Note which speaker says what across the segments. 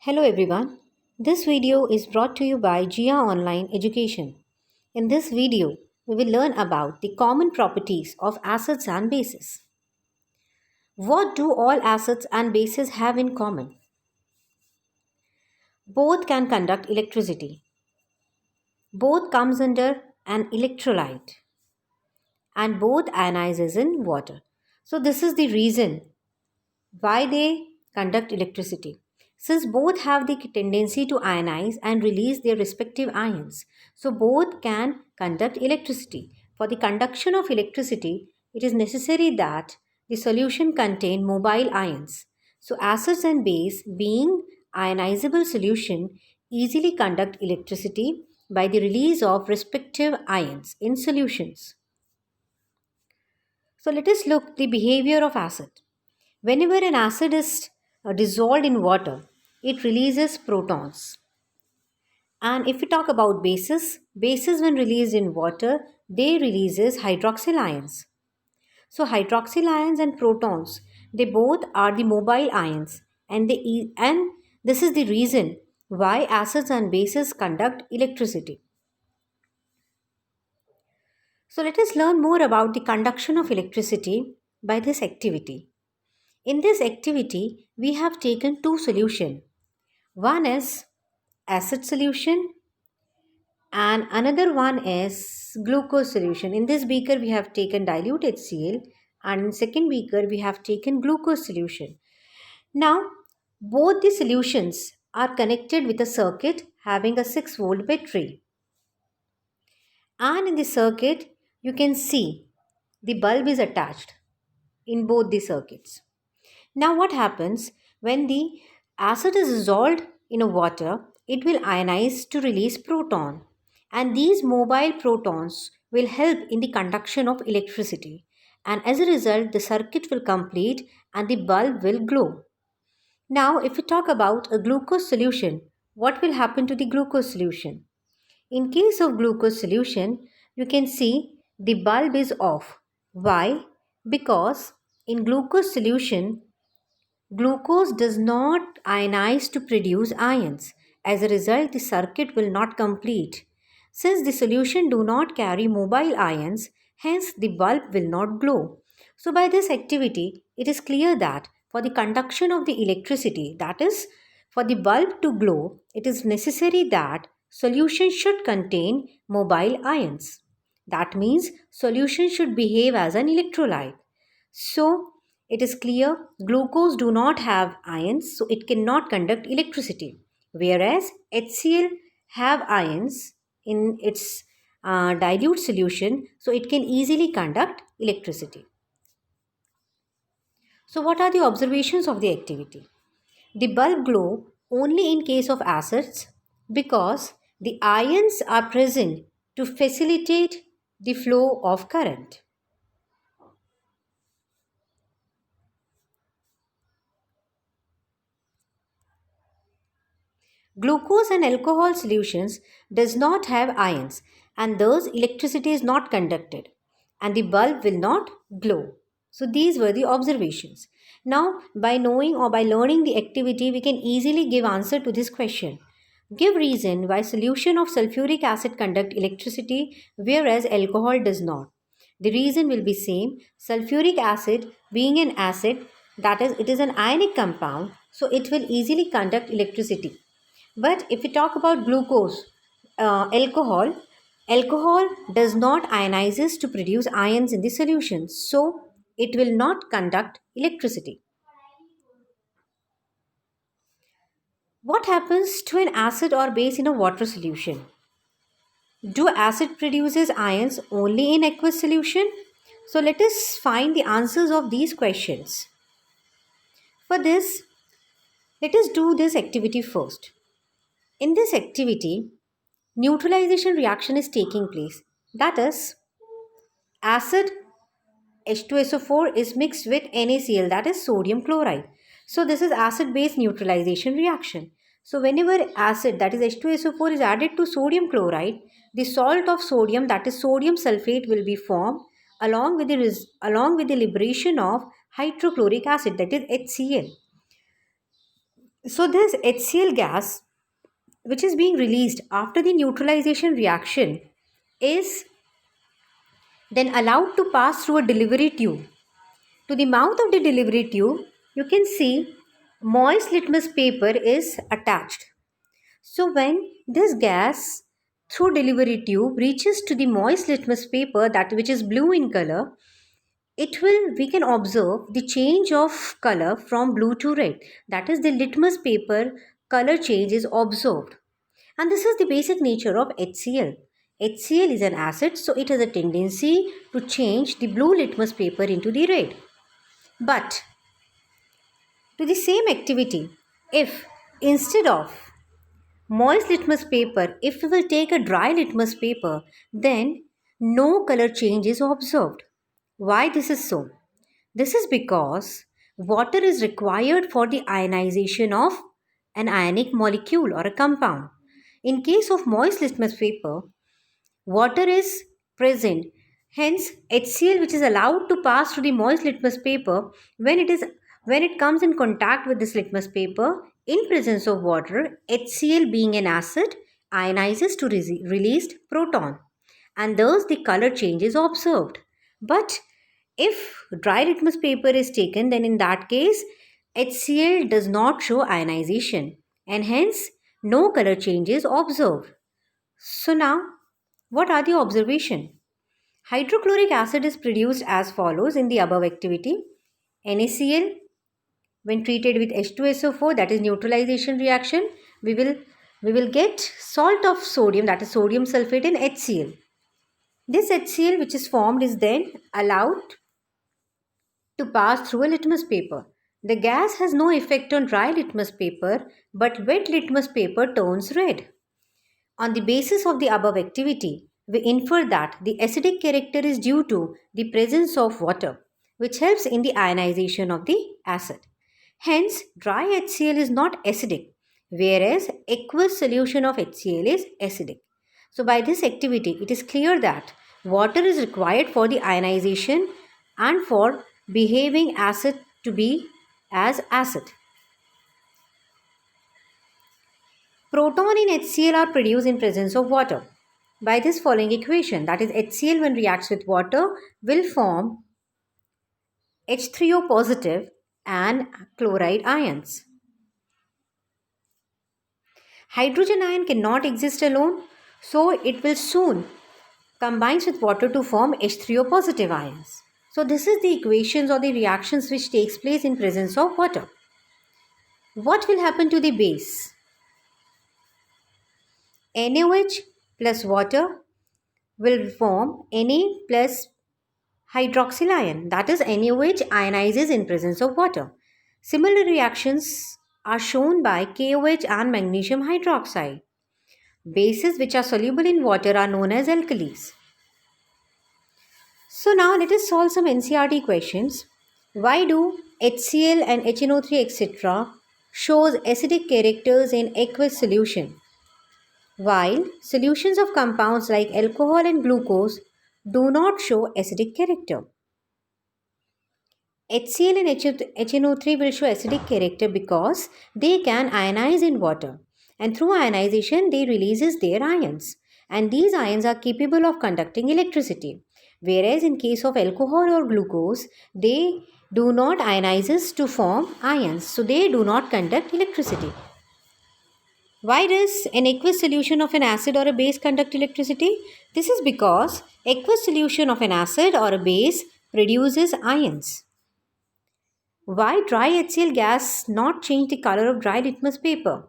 Speaker 1: Hello everyone. This video is brought to you by Gia Online Education. In this video, we will learn about the common properties of acids and bases. What do all acids and bases have in common? Both can conduct electricity. Both comes under an electrolyte and both ionizes in water. So this is the reason why they conduct electricity. Since both have the tendency to ionize and release their respective ions, so both can conduct electricity. For the conduction of electricity, it is necessary that the solution contain mobile ions. So acids and base, being ionizable solution, easily conduct electricity by the release of respective ions in solutions. So let us look the behavior of acid. Whenever an acid is dissolved in water, it releases protons. And if we talk about bases when released in water, they releases hydroxyl ions. So hydroxyl ions and protons, they both are the mobile ions, and this is the reason why acids and bases conduct electricity. So let us learn more about the conduction of electricity by this activity. In this activity, we have taken two solutions. One is acid solution and another one is glucose solution. In this beaker, we have taken dilute HCl and in second beaker, we have taken glucose solution. Now, both the solutions are connected with a circuit having a 6-volt battery. And in the circuit, you can see the bulb is attached in both the circuits. Now what happens when the acid is dissolved in a water, it will ionize to release proton, and these mobile protons will help in the conduction of electricity, and as a result the circuit will complete and the bulb will glow. Now if we talk about a glucose solution, what will happen to the glucose solution? In case of glucose solution, you can see the bulb is off. Why? Because in glucose solution, glucose does not ionize to produce ions. As a result, the circuit will not complete. Since the solution do not carry mobile ions, hence the bulb will not glow. So by this activity, it is clear that for the conduction of the electricity, that is, for the bulb to glow, it is necessary that solution should contain mobile ions. That means solution should behave as an electrolyte. So it is clear glucose do not have ions, so it cannot conduct electricity, whereas HCl have ions in its dilute solution, so it can easily conduct electricity. So what are the observations of the activity? The bulb glow only in case of acids because the ions are present to facilitate the flow of current. Glucose and alcohol solutions does not have ions and thus electricity is not conducted and the bulb will not glow. So these were the observations. Now by knowing or by learning the activity we can easily give answer to this question. Give reason why solution of sulfuric acid conduct electricity whereas alcohol does not. The reason will be same. Sulfuric acid being an acid, that is it is an ionic compound, so it will easily conduct electricity. But if we talk about glucose, alcohol does not ionizes to produce ions in the solution. So it will not conduct electricity. What happens to an acid or base in a water solution? Do acid produces ions only in aqueous solution? So let us find the answers of these questions. For this, let us do this activity first. In this activity, neutralization reaction is taking place. That is, acid H2SO4 is mixed with NaCl, that is sodium chloride. So this is acid base neutralization reaction. So whenever acid, that is H2SO4, is added to sodium chloride, the salt of sodium, that is sodium sulfate, will be formed along with the liberation of hydrochloric acid, that is HCl. So this HCl gas, which is being released after the neutralization reaction, is then allowed to pass through a delivery tube. To the mouth of the delivery tube, you can see moist litmus paper is attached. So when this gas through delivery tube reaches to the moist litmus paper, that which is blue in color, we can observe the change of color from blue to red. That is, the litmus paper color change is observed. And this is the basic nature of HCl. HCl is an acid, so it has a tendency to change the blue litmus paper into the red. But to the same activity, if instead of moist litmus paper, if we will take a dry litmus paper, then no color change is observed. Why this is so? This is because water is required for the ionization of an ionic molecule or a compound. In case of moist litmus paper, water is present. Hence, HCl, which is allowed to pass through the moist litmus paper, when it comes in contact with this litmus paper in presence of water, HCl being an acid ionizes to released proton, and thus the color change is observed. But if dry litmus paper is taken, then in that case, HCl does not show ionization, and hence no color change is observed. So now, what are the observation? Hydrochloric acid is produced as follows in the above activity. NaCl, when treated with H2SO4, that is neutralization reaction, we will get salt of sodium, that is sodium sulfate, in HCl. This HCl which is formed is then allowed to pass through a litmus paper. The gas has no effect on dry litmus paper, but wet litmus paper turns red. On the basis of the above activity, we infer that the acidic character is due to the presence of water, which helps in the ionization of the acid. Hence, dry HCl is not acidic, whereas aqueous solution of HCl is acidic. So, by this activity, it is clear that water is required for the ionization and for behaving acid to be as acid. Proton in HCl are produced in presence of water by this following equation, that is HCl when reacts with water will form H3O positive and chloride ions. Hydrogen ion cannot exist alone, so it will soon combines with water to form H3O positive ions. So this is the equations or the reactions which takes place in presence of water. What will happen to the base? NaOH plus water will form Na plus hydroxyl ion, that is NaOH ionizes in presence of water. Similar reactions are shown by KOH and magnesium hydroxide. Bases which are soluble in water are known as alkalis. So now let us solve some NCERT questions. Why do HCl and HNO3 etc. shows acidic characters in aqueous solution, while solutions of compounds like alcohol and glucose do not show acidic character? HCl and HNO3 will show acidic character because they can ionize in water, and through ionization they releases their ions, and these ions are capable of conducting electricity, whereas in case of alcohol or glucose they do not ionizes to form ions, so they do not conduct electricity. Why does an aqueous solution of an acid or a base conduct electricity? This is because aqueous solution of an acid or a base produces ions. Why dry HCl gas not change the color of dry litmus paper?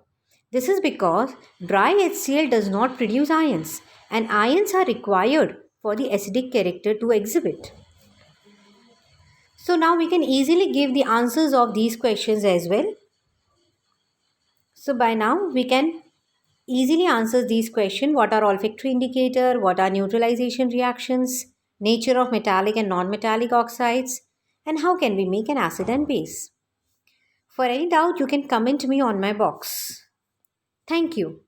Speaker 1: This is because dry HCl does not produce ions, and ions are required for the acidic character to exhibit. So now we can easily give the answers of these questions as well. So by now we can easily answer these questions. What are olfactory indicator? What are neutralization reactions? Nature of metallic and non-metallic oxides? And how can we make an acid and base? For any doubt, you can comment me on my box. Thank you.